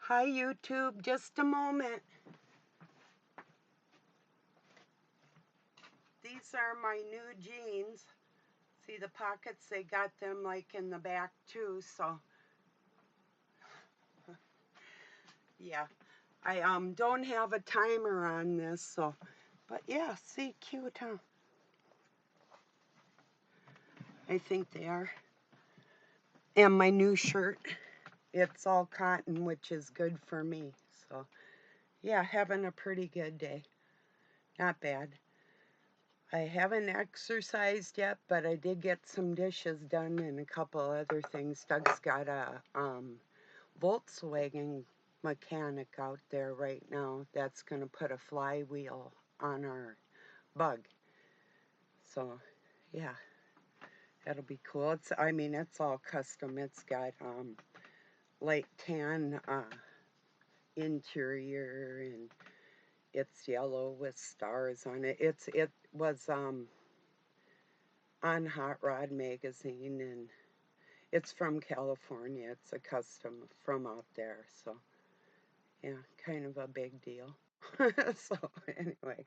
Hi YouTube, just a moment. These are my new jeans. See the pockets, they got them like in the back too, so yeah. I don't have a timer on this, so but yeah, see, cute, huh? I think they are. And my new shirt, it's all cotton, which is good for me. So yeah, having a pretty good day. Not bad. I haven't exercised yet, but I did get some dishes done and a couple other things. Doug's got a Volkswagen mechanic out there right now that's going to put a flywheel on our bug. So, yeah, that'll be cool. It's all custom. It's got light tan interior and it's yellow with stars on it. It was on Hot Rod magazine and it's from California. It's a custom from out there. So, yeah, kind of a big deal. So, anyway,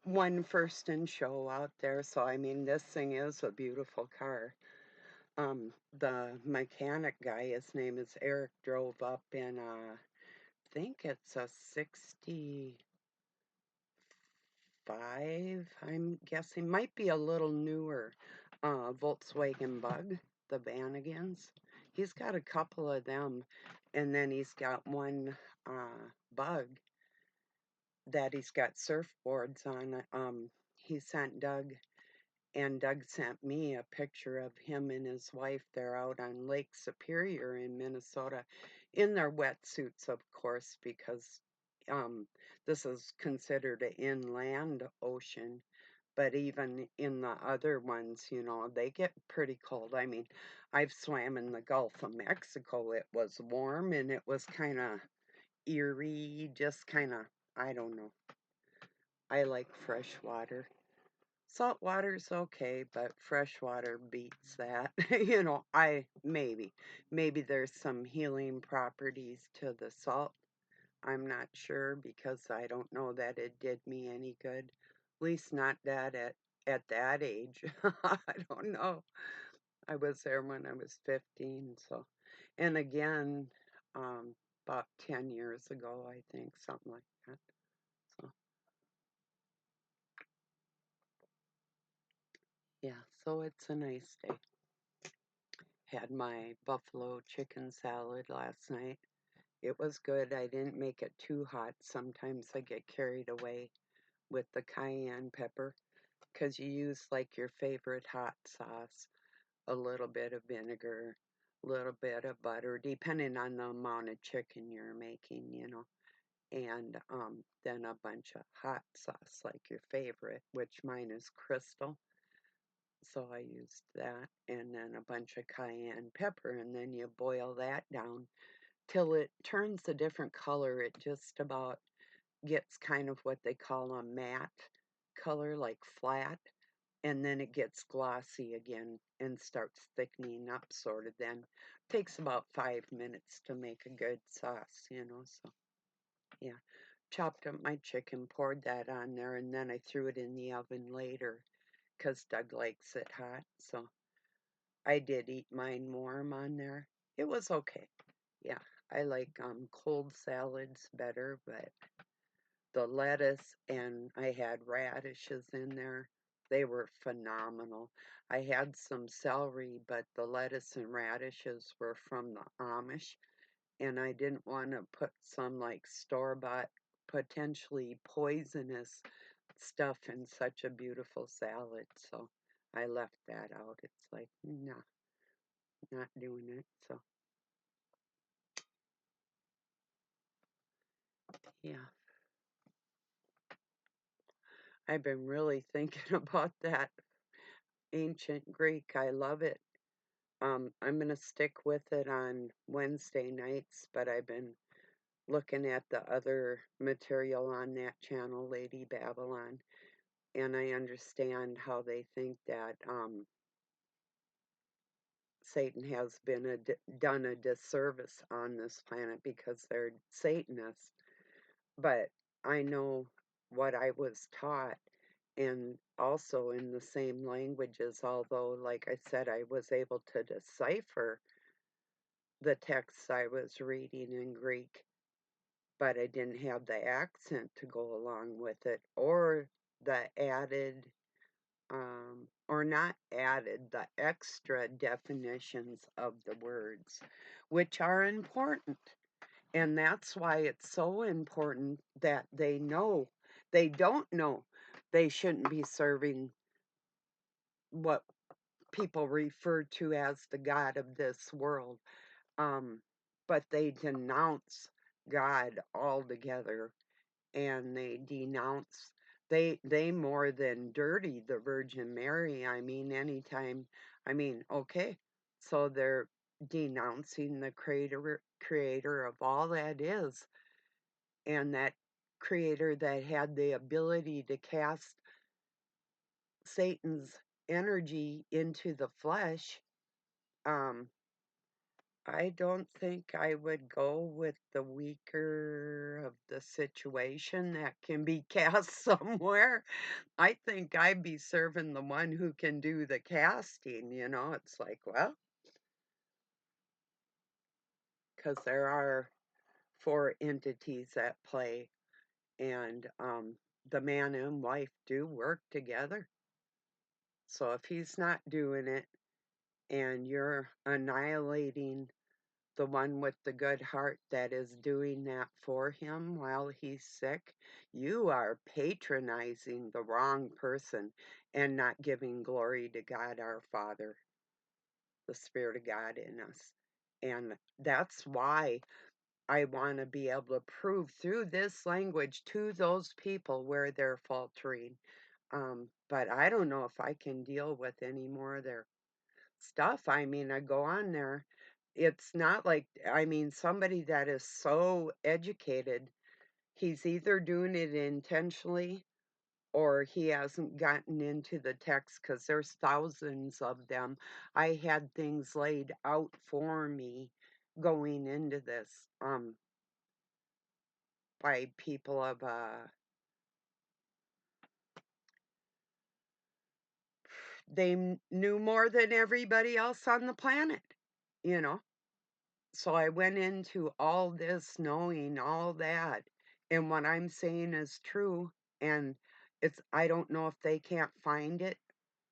one first in show out there. So, this thing is a beautiful car. The mechanic guy, his name is Eric, drove up in, I think it's a 65, I'm guessing. Might be a little newer Volkswagen Bug, the Vanagons. He's got a couple of them, and then he's got one Bug that he's got surfboards on. He sent Doug, and Doug sent me a picture of him and his wife. They're out on Lake Superior in Minnesota in their wetsuits, of course, because um, this is considered an inland ocean. But even in the other ones, they get pretty cold. I've swam in the Gulf of Mexico. It was warm and it was kind of eerie, just kind of, I don't know. I like fresh water. Salt water's okay, but fresh water beats that. Maybe there's some healing properties to the salt. I'm not sure because I don't know that it did me any good. At least not that at that age. I don't know. I was there when I was 15, so and again, about 10 years ago, I think, something like that. So yeah, so it's a nice day. Had my buffalo chicken salad last night. It was good. I didn't make it too hot. Sometimes I get carried away with the cayenne pepper because you use like your favorite hot sauce, a little bit of vinegar, a little bit of butter, depending on the amount of chicken you're making, and then a bunch of hot sauce, like your favorite, which mine is Crystal. So I used that, and then a bunch of cayenne pepper, and then you boil that down till it turns a different color. It just about gets kind of what they call a matte color, like flat, and then it gets glossy again and starts thickening up, sort of. Then takes about 5 minutes to make a good sauce. So yeah, chopped up my chicken, poured that on there, and then I threw it in the oven later because Doug likes it hot. So I did eat mine warm on there. It was okay. Yeah, I like cold salads better, but the lettuce and I had radishes in there. They were phenomenal. I had some celery, but the lettuce and radishes were from the Amish, and I didn't want to put some like store-bought, potentially poisonous stuff in such a beautiful salad, so I left that out. It's like, no, not doing it. So, yeah, I've been really thinking about that ancient Greek. I love it. I'm going to stick with it on Wednesday nights, but I've been looking at the other material on that channel, Lady Babylon, and I understand how they think that Satan has been done a disservice on this planet because they're Satanists. But I know what I was taught, and also in the same languages, although, like I said, I was able to decipher the texts I was reading in Greek, but I didn't have the accent to go along with it, or the added, or not added, the extra definitions of the words, which are important. And that's why it's so important that they know. They don't know they shouldn't be serving what people refer to as the God of this world. Um, but they denounce God altogether, and they denounce, they more than dirty the Virgin Mary. I mean, anytime, I mean, okay, so they're denouncing the creator of all that is, and that creator that had the ability to cast Satan's energy into the flesh. um I don't think I would go with the weaker of the situation that can be cast somewhere. I think I'd be serving the one who can do the casting. It's like, well, because there are four entities at play, and the man and wife do work together. So if he's not doing it and you're annihilating the one with the good heart that is doing that for him while he's sick, you are patronizing the wrong person and not giving glory to God our Father, the Spirit of God in us. And that's why I want to be able to prove through this language to those people where they're faltering. But I don't know if I can deal with any more of their stuff. I mean, I go on there. It's not like, I mean, somebody that is so educated, he's either doing it intentionally or he hasn't gotten into the text, because there's thousands of them. I had things laid out for me going into this, by people of, they knew more than everybody else on the planet, you know? So I went into all this knowing all that, and what I'm saying is true. And I don't know if they can't find it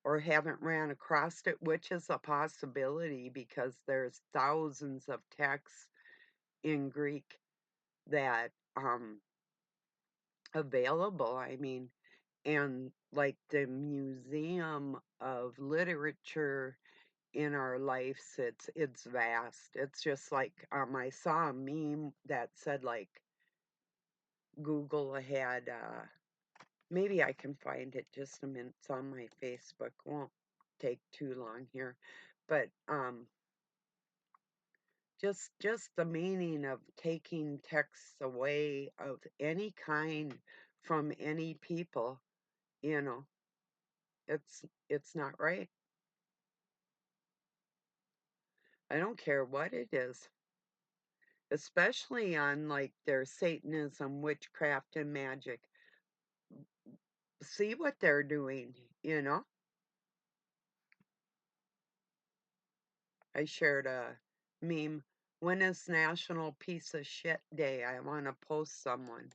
or haven't ran across it, which is a possibility because there's thousands of texts in Greek that available. I mean, and like the Museum of Literature in our lives, it's vast. It's just like, I saw a meme that said, like, Google had, maybe I can find it, just a minute. It's on my Facebook. Won't take too long here. But just the meaning of taking texts away of any kind from any people, you know it's not right. I don't care what it is, especially on like their Satanism, witchcraft, and magic. See what they're doing. I shared a meme. When is National Piece of Shit Day? I want to post someone.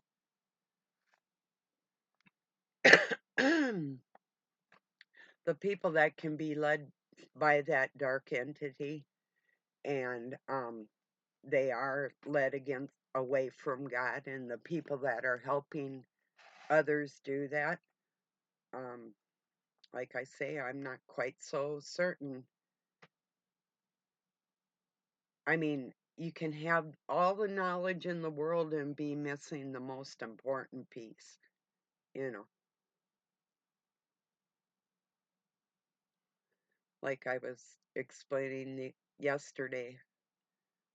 The people that can be led by that dark entity, and they are led against away from God, and the people that are helping others do that. Um, like I say, I'm not quite so certain. I mean, you can have all the knowledge in the world and be missing the most important piece, you know. Like I was explaining yesterday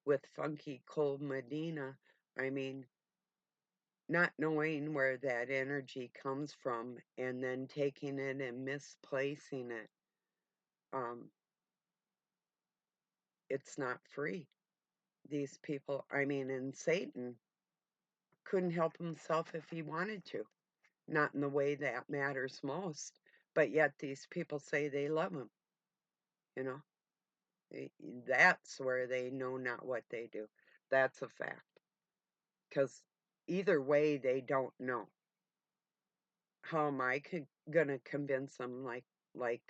with Funky Cold Medina. I mean, not knowing where that energy comes from and then taking it and misplacing it. Um, it's not free. These people, I mean, and Satan couldn't help himself if he wanted to, not in the way that matters most, but yet these people say they love him, you know? That's where they know not what they do. That's a fact. Because either way, they don't know. How am I gonna convince them? Like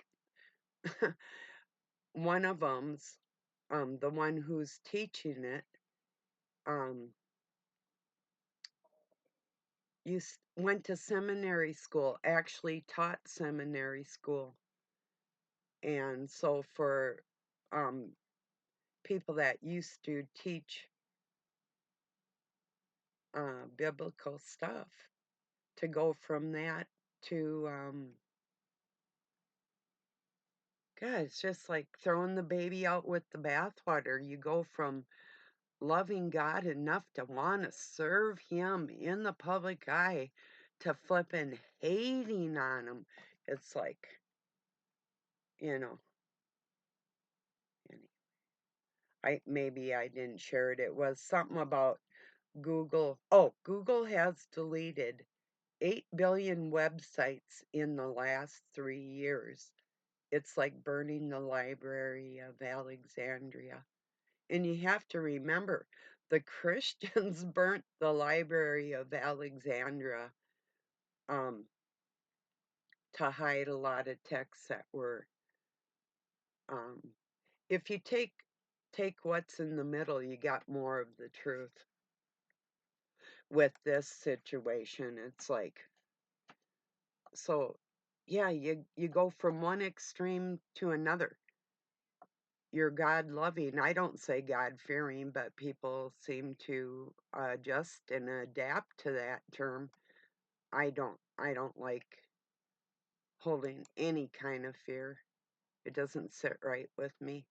one of them's, the one who's teaching it, um, went to seminary school, actually taught seminary school, and so for um, people that used to teach biblical stuff, to go from that to God, it's just like throwing the baby out with the bathwater. You go from loving God enough to want to serve Him in the public eye to flipping hating on Him. It's like, you know, any- maybe I didn't share it. It was something about Google. Oh, Google has deleted 8 billion websites in the last 3 years. It's like burning the Library of Alexandria. And you have to remember, the Christians burnt the Library of Alexandria um, to hide a lot of texts that were. Um, if you take what's in the middle, you got more of the truth. With this situation, it's like, so yeah, you go from one extreme to another. You're God loving. I don't say God fearing, but people seem to adjust and adapt to that term. I don't like holding any kind of fear. It doesn't sit right with me.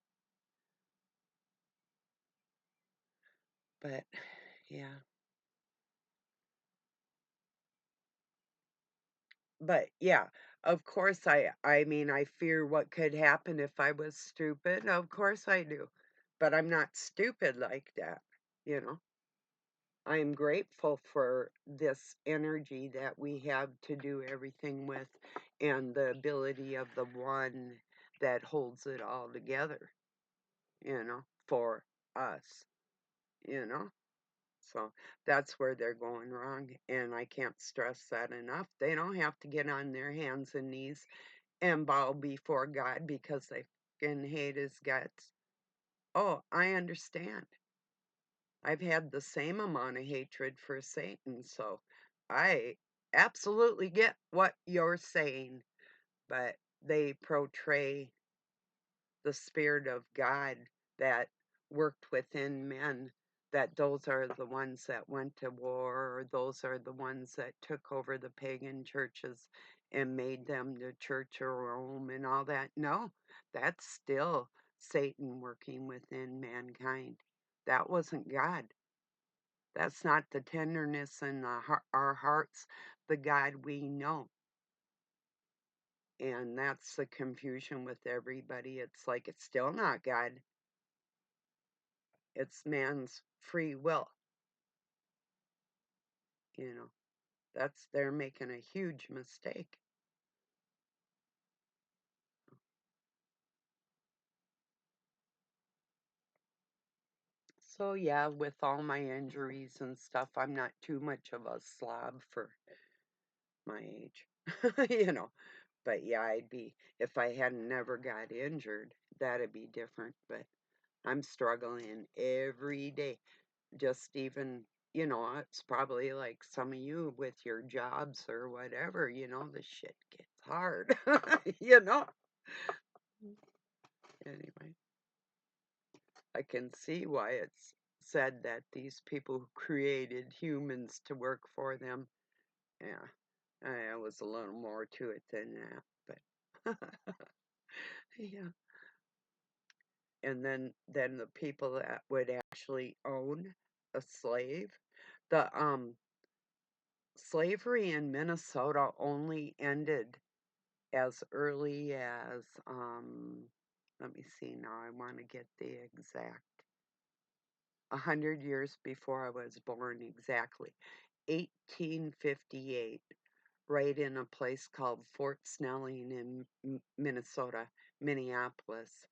But yeah. But yeah, of course I mean I fear what could happen if I was stupid. Of course I do. But I'm not stupid like that, you know. I'm grateful for this energy that we have to do everything with and the ability of the one that holds it all together, for us, you know? So that's where they're going wrong. And I can't stress that enough. They don't have to get on their hands and knees and bow before God because they fucking hate his guts. Oh, I understand. I've had the same amount of hatred for Satan, so I absolutely get what you're saying, but they portray the Spirit of God that worked within men, that those are the ones that went to war, or those are the ones that took over the pagan churches and made them the Church of Rome and all that. No, that's still Satan working within mankind. That wasn't God. That's not the tenderness in our hearts, the God we know. And that's the confusion with everybody. It's like it's still not God, it's man's free will. You know, they're making a huge mistake. So, yeah, with all my injuries and stuff, I'm not too much of a slob for my age, you know. But yeah, I'd be, if I hadn't never got injured, that'd be different. But I'm struggling every day. Just even, it's probably like some of you with your jobs or whatever, the shit gets hard, you know? Anyway, I can see why it's said that these people who created humans to work for them, yeah, there was a little more to it than that, but yeah. And then the people that would actually own a slave, the slavery in Minnesota only ended as early as Let me see now. I want to get the exact. 100 years before I was born, exactly. 1858, right in a place called Fort Snelling in Minnesota, Minneapolis.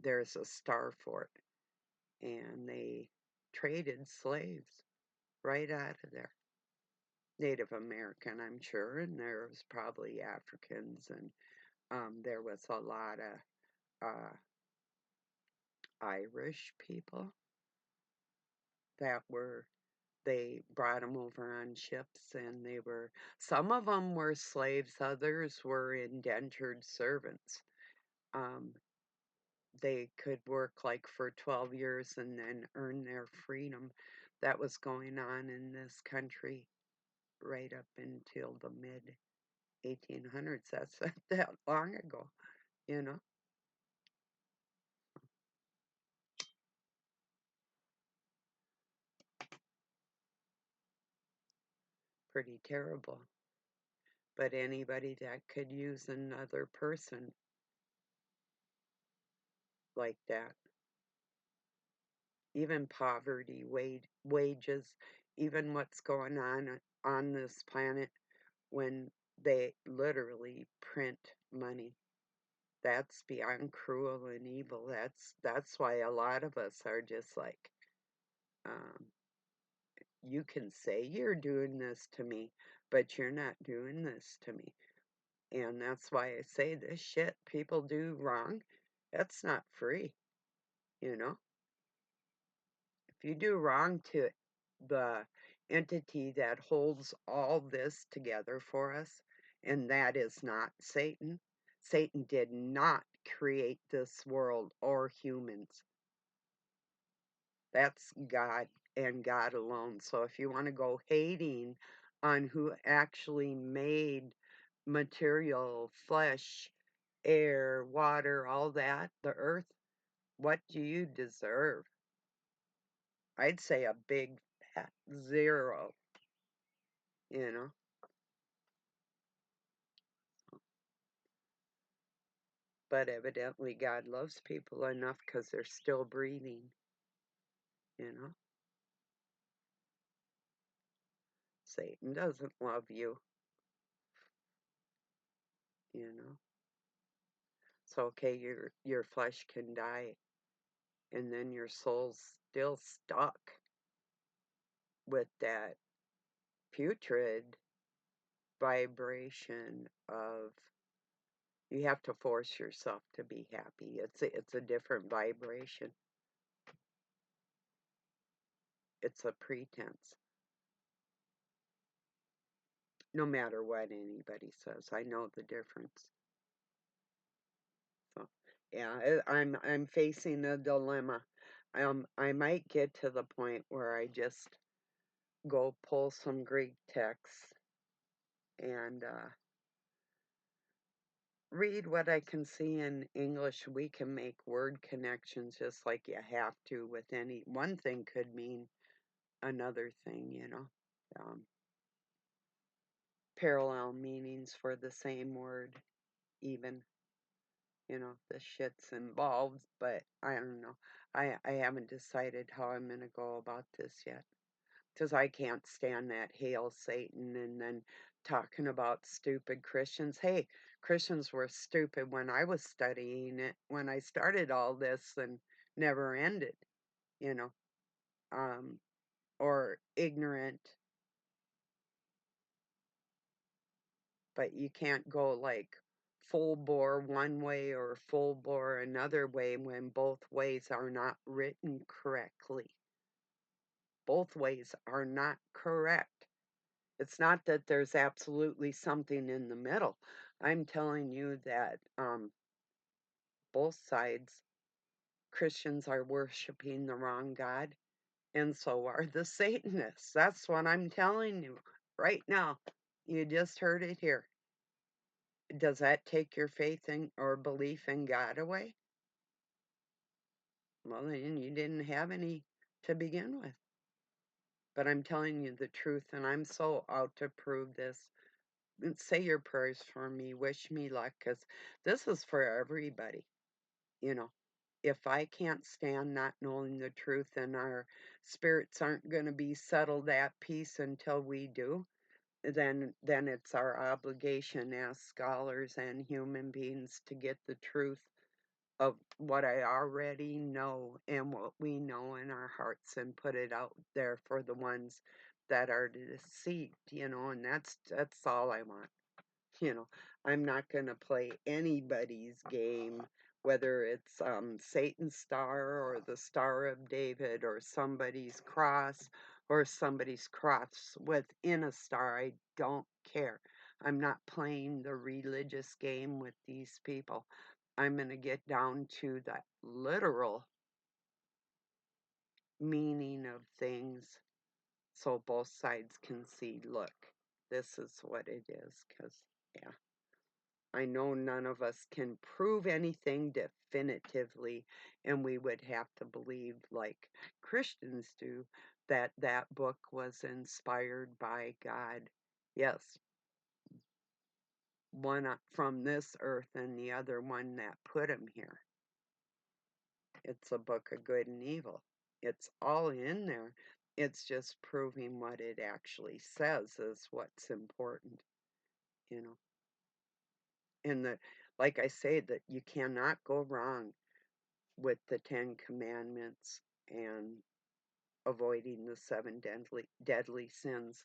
There's a star fort, and they traded slaves right out of there. Native American, I'm sure, and there was probably Africans, and there was a lot of Irish people that were, they brought them over on ships, and they were, some of them were slaves, others were indentured servants. Um, they could work like for 12 years and then earn their freedom. That was going on in this country right up until the mid 1800s. That's not that long ago, you know? Pretty terrible. But anybody that could use another person like that, even poverty, wages, even what's going on this planet when they literally print money. That's beyond cruel and evil. That's why a lot of us are just like, um, you can say you're doing this to me, but you're not doing this to me. And that's why I say this shit people do wrong, that's not free, you know? If you do wrong to the entity that holds all this together for us, and that is not Satan, Satan did not create this world or humans. That's God and God alone. So if you want to go hating on who actually made material, flesh, air, water, all that, the earth, what do you deserve? I'd say a big fat zero, you know? But evidently God loves people enough because they're still breathing, you know? Satan doesn't love you, you know? So okay, your flesh can die, and then your soul's still stuck with that putrid vibration of, you have to force yourself to be happy. It's a different vibration. It's a pretense. No matter what anybody says, I know the difference. So, yeah, I'm facing a dilemma. I might get to the point where I just go pull some Greek texts and read what I can see in English. We can make word connections just like you have to with any one thing could mean another thing, you know. Um, Parallel meanings for the same word, even, you know, the shit's involved, but I don't know. I haven't decided how I'm gonna go about this yet. Because I can't stand that hail Satan and then talking about stupid Christians. Hey, Christians were stupid when I was studying it, when I started all this and never ended, you know, um, or ignorant, but you can't go like full bore one way or full bore another way when both ways are not written correctly. Both ways are not correct. It's not that there's absolutely something in the middle. I'm telling you that both sides, Christians are worshiping the wrong God, and so are the Satanists. That's what I'm telling you right now. You just heard it here. Does that take your faith in or belief in God away? Well, then you didn't have any to begin with. But I'm telling you the truth, and I'm so out to prove this. And say your prayers for me. Wish me luck, because this is for everybody. you know. If I can't stand not knowing the truth and our spirits aren't going to be settled at peace until we do, then it's our obligation as scholars and human beings to get the truth of what I already know and what we know in our hearts and put it out there for the ones that are deceived, and that's all I want. you know, I'm not going to play anybody's game, whether it's Satan's star or the Star of David or somebody's cross or somebody's cross within a star. I don't care. I'm not playing the religious game with these people. I'm going to get down to the literal meaning of things so both sides can see, look, this is what it is. Because, yeah. I know none of us can prove anything definitively, and we would have to believe, like Christians do, that that book was inspired by God. Yes, one from this earth and the other one that put him here. It's a book of good and evil. It's all in there. It's just proving what it actually says is what's important, you know. And like I say, that you cannot go wrong with the Ten Commandments and avoiding the seven deadly sins.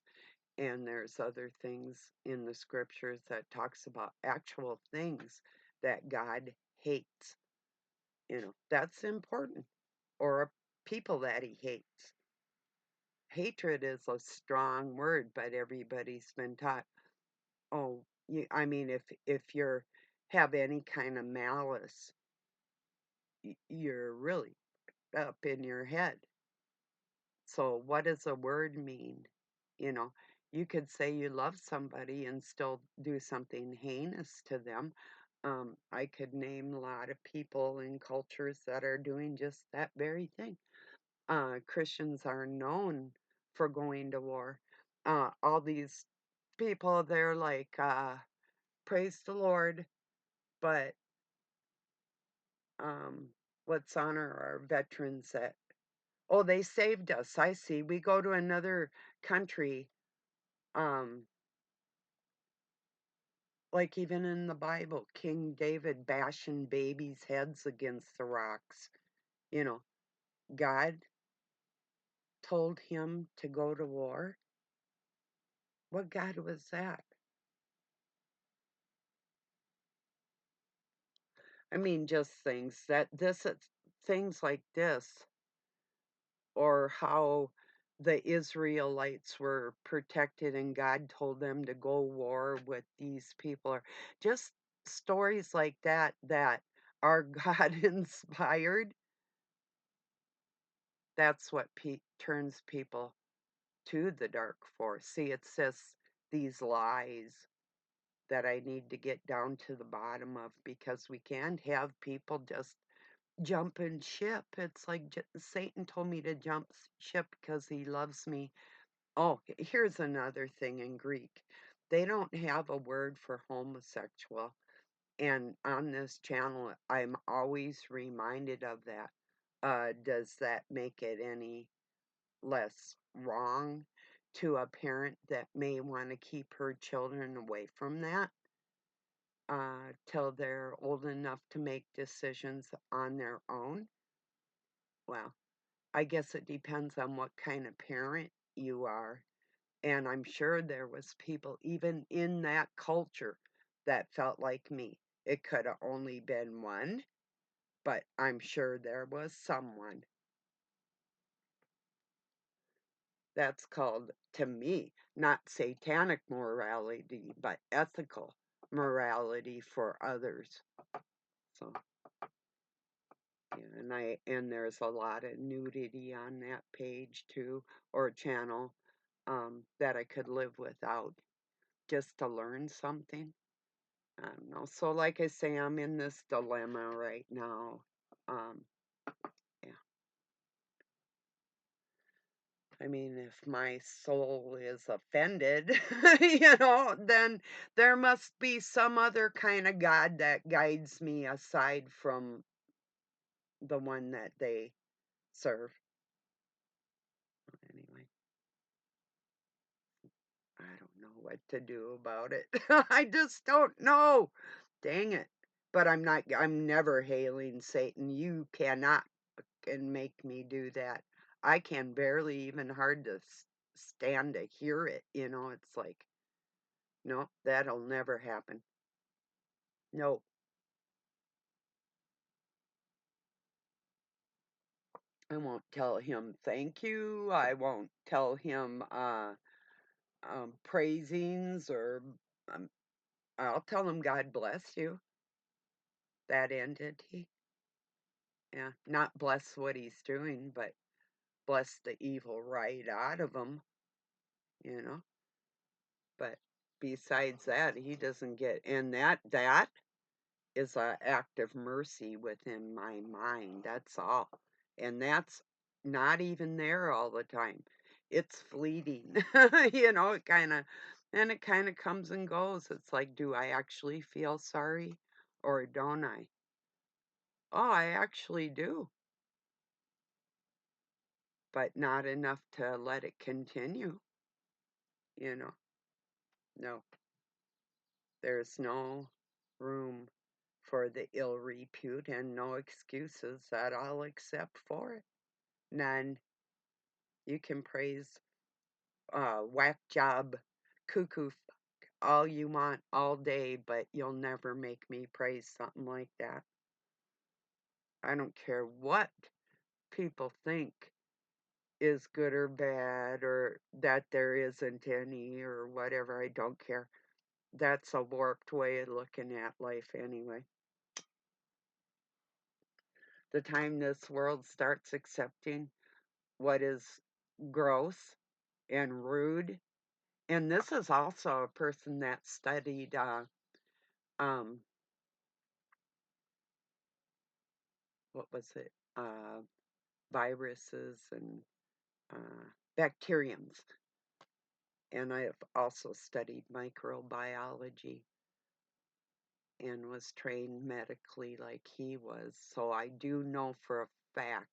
And there's other things in the scriptures that talks about actual things that God hates. That's important. Or people that he hates. Hatred is a strong word, but everybody's been taught, oh, I mean, if you're have any kind of malice, you're really up in your head. So, what does a word mean? You know, you could say you love somebody and still do something heinous to them. I could name a lot of people in cultures that are doing just that very thing. Christians are known for going to war. All these people, they're like, praise the Lord, but um, let's honor our veterans that, oh, they saved us. I see. We go to another country, um, like even in the Bible, King David bashing babies' heads against the rocks. You know, God told him to go to war. What God was that? I mean, just things like this, or how the Israelites were protected and God told them to go war with these people, or just stories like that are God inspired. That's what turns people to the dark force. See, it's just these lies that I need to get down to the bottom of, because we can't have people just jumping ship. It's like Satan told me to jump ship because he loves me. Oh, here's another thing in Greek. They don't have a word for homosexual. And on this channel, I'm always reminded of that. Does that make it any less wrong to a parent that may want to keep her children away from that till they're old enough to make decisions on their own? Well, I guess it depends on what kind of parent you are. And I'm sure there was people even in that culture that felt like me. It could have only been one, but I'm sure there was someone. That's called, to me, not satanic morality, but ethical morality for others. So, yeah, and there's a lot of nudity on that page too, or channel, that I could live without just to learn something. I don't know. So, like I say, I'm in this dilemma right now. Um, yeah. I mean, if my soul is offended, then there must be some other kind of God that guides me aside from the one that they serve. Anyway, I don't know what to do about it. I just don't know. Dang it. But I'm never hailing Satan. You cannot and make me do that. I can barely even hard to stand to hear it. It's like, no, that'll never happen. No, I won't tell him thank you. I won't tell him praisings or um, I'll tell him God bless you. That entity. Yeah, not bless what he's doing, but bless the evil right out of him, you know. But besides that, he doesn't get, and that is an act of mercy within my mind. That's all. And that's not even there all the time. It's fleeting. It kind of comes and goes. It's like, do I actually feel sorry or don't I? Oh, I actually do, but not enough to let it continue, you know. No, there's no room for the ill repute and no excuses that I'll accept for it. None. You can praise whack job, cuckoo all you want all day, but you'll never make me praise something like that. I don't care what people think is good or bad or that there isn't any or whatever. I don't care. That's a warped way of looking at life anyway. The time this world starts accepting what is gross and rude, and this is also a person that studied um what was it, viruses and bacteriums, and I have also studied microbiology and was trained medically like he was, so I do know for a fact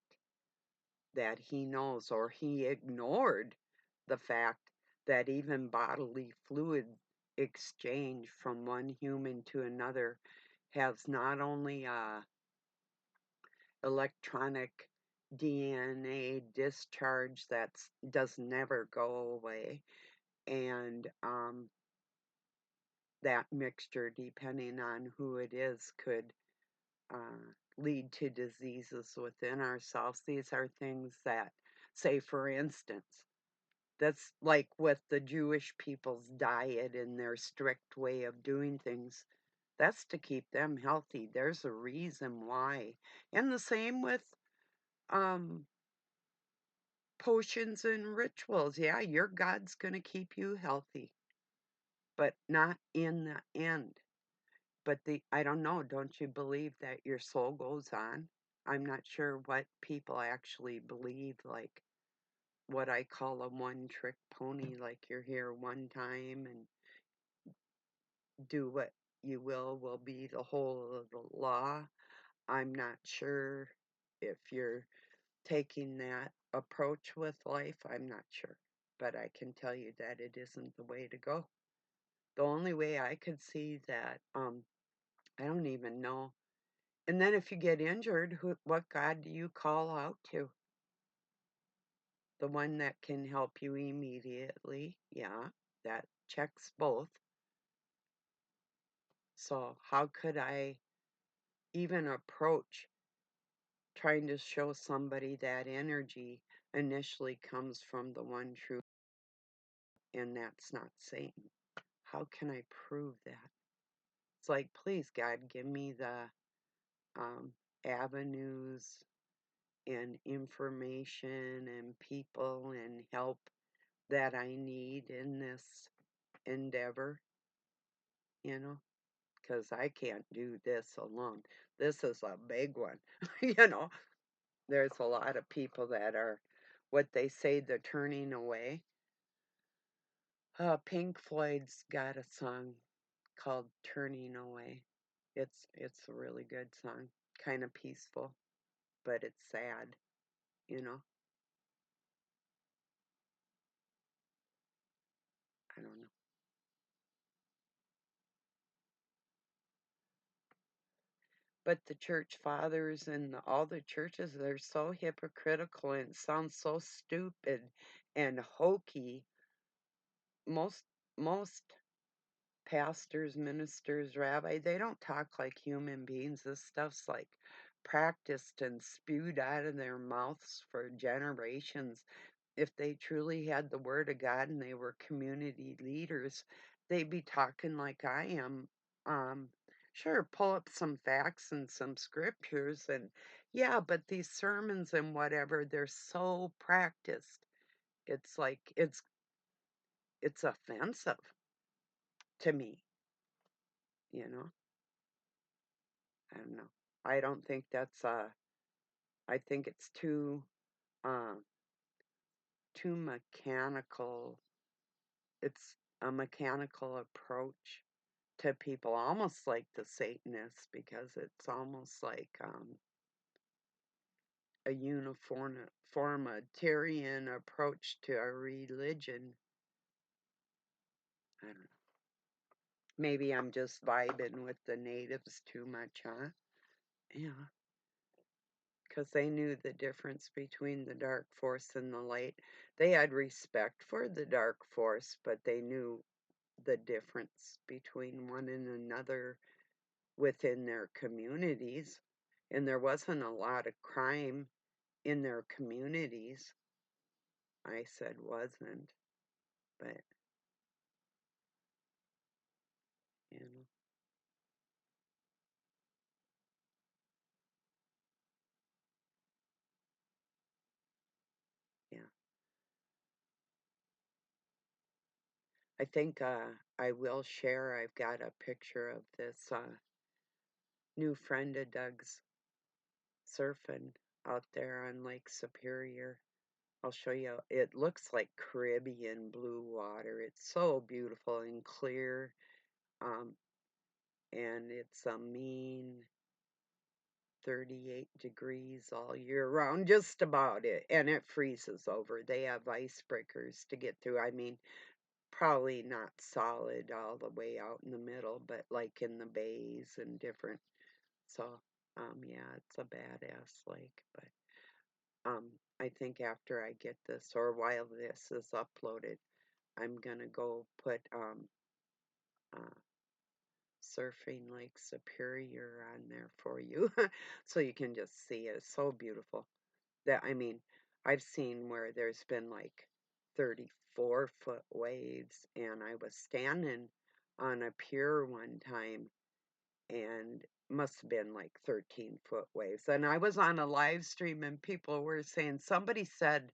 that he knows, or he ignored the fact that even bodily fluid exchange from one human to another has not only electronic DNA discharge that does never go away, and that mixture, depending on who it is, could lead to diseases within ourselves. These are things that, say, for instance, that's like with the Jewish people's diet and their strict way of doing things. That's to keep them healthy. There's a reason why. And the same with um, potions and rituals. Yeah, your God's going to keep you healthy, but not in the end. But I don't know, don't you believe that your soul goes on? I'm not sure what people actually believe, like what I call a one trick pony, like you're here one time and do what you will be the whole of the law. I'm not sure if you're taking that approach with life. I'm not sure. But I can tell you that it isn't the way to go. The only way I could see that, I don't even know. And then if you get injured, what God do you call out to? The one that can help you immediately. Yeah, that checks both. So how could I even approach trying to show somebody that energy initially comes from the one true, and that's not Satan? How can I prove that? It's like, please, God, give me the um, avenues and information and people and help that I need in this endeavor, you know, because I can't do this alone. This is a big one, you know. There's a lot of people that are what they say the turning away. Pink Floyd's got a song called "Turning Away." It's a really good song, kind of peaceful, but it's sad, you know? I don't know. But the church fathers and all the churches, they're so hypocritical and it sounds so stupid and hokey. Most most pastors, ministers, rabbi, they don't talk like human beings. This stuff's like practiced and spewed out of their mouths for generations. If they truly had the word of God and they were community leaders, they'd be talking like I am. Um, sure, pull up some facts and some scriptures and yeah, but these sermons and whatever, they're so practiced. It's like it's offensive to me, you know. I don't know. I don't think that's I think it's um too mechanical. It's a mechanical approach to people, almost like the Satanists, because it's almost like a uniformitarian approach to a religion. I don't know. Maybe I'm just vibing with the natives too much, huh? Yeah, because they knew the difference between the dark force and the light. They had respect for the dark force, but they knew the difference between one and another within their communities. And there wasn't a lot of crime in their communities. I said wasn't, but you know, yeah. I think I will share. I've got a picture of this new friend of Doug's surfing out there on Lake Superior. I'll show you. It looks like Caribbean blue water. It's so beautiful and clear. Um, and it's a mean 38 degrees all year round, just about it. And it freezes over. They have icebreakers to get through. I mean, probably not solid all the way out in the middle, but like in the bays and different. So, yeah, it's a badass lake. But I think after I get this, or while this is uploaded, I'm gonna go put uh, surfing Lake Superior on there for you, so you can just see it. It's so beautiful. That I mean, I've seen where there's been like 34-foot waves, and I was standing on a pier one time, and must have been like 13-foot waves. And I was on a live stream, and people were saying somebody said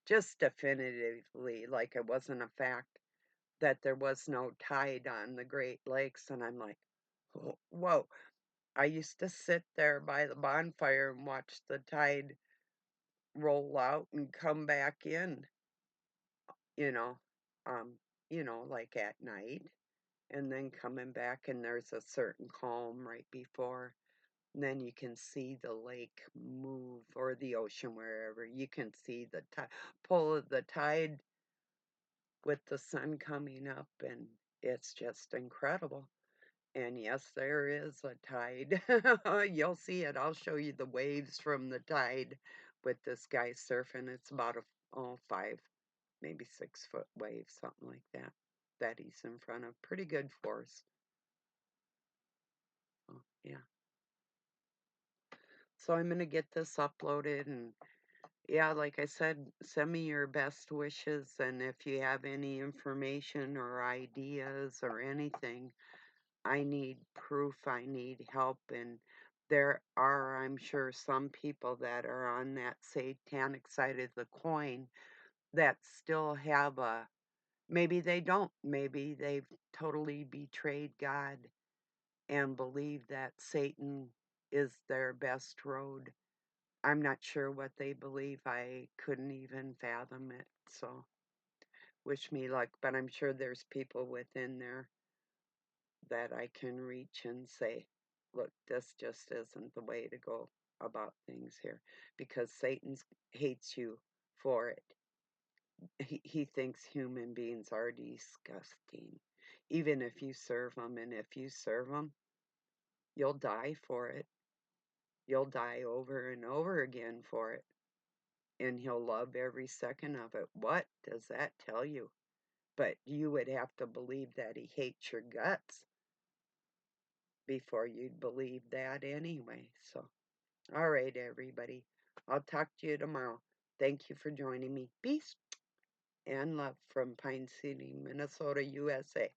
just definitively, like it wasn't a fact, that there was no tide on the Great Lakes, and I'm like, whoa. I used to sit there by the bonfire and watch the tide roll out and come back in, you know, um, like at night, and then coming back, and there's a certain calm right before. And then you can see the lake move or the ocean wherever. You can see the pull of the tide with the sun coming up, and it's just incredible. And yes, there is a tide. You'll see it. I'll show you the waves from the tide with this guy surfing. It's about a 5, maybe 6-foot wave, something like that, that he's in front of. Pretty good force. Oh, yeah. So I'm gonna get this uploaded, and yeah, like I said, send me your best wishes, and if you have any information or ideas or anything, I need proof, I need help, and there are, I'm sure, some people that are on that satanic side of the coin that still have maybe they don't, maybe they've totally betrayed God and believe that Satan is their best road. I'm not sure what they believe. I couldn't even fathom it, so wish me luck, but I'm sure there's people within there that I can reach and say, look, this just isn't the way to go. about things here, because Satan hates you for it. He thinks human beings are disgusting, even if you serve him. And if you serve him, you'll die for it. You'll die over and over again for it. And he'll love every second of it. What does that tell you? But you would have to believe that he hates your guts before you'd believe that anyway. So, all right, everybody. I'll talk to you tomorrow. Thank you for joining me. Peace and love from Pine City, Minnesota, USA.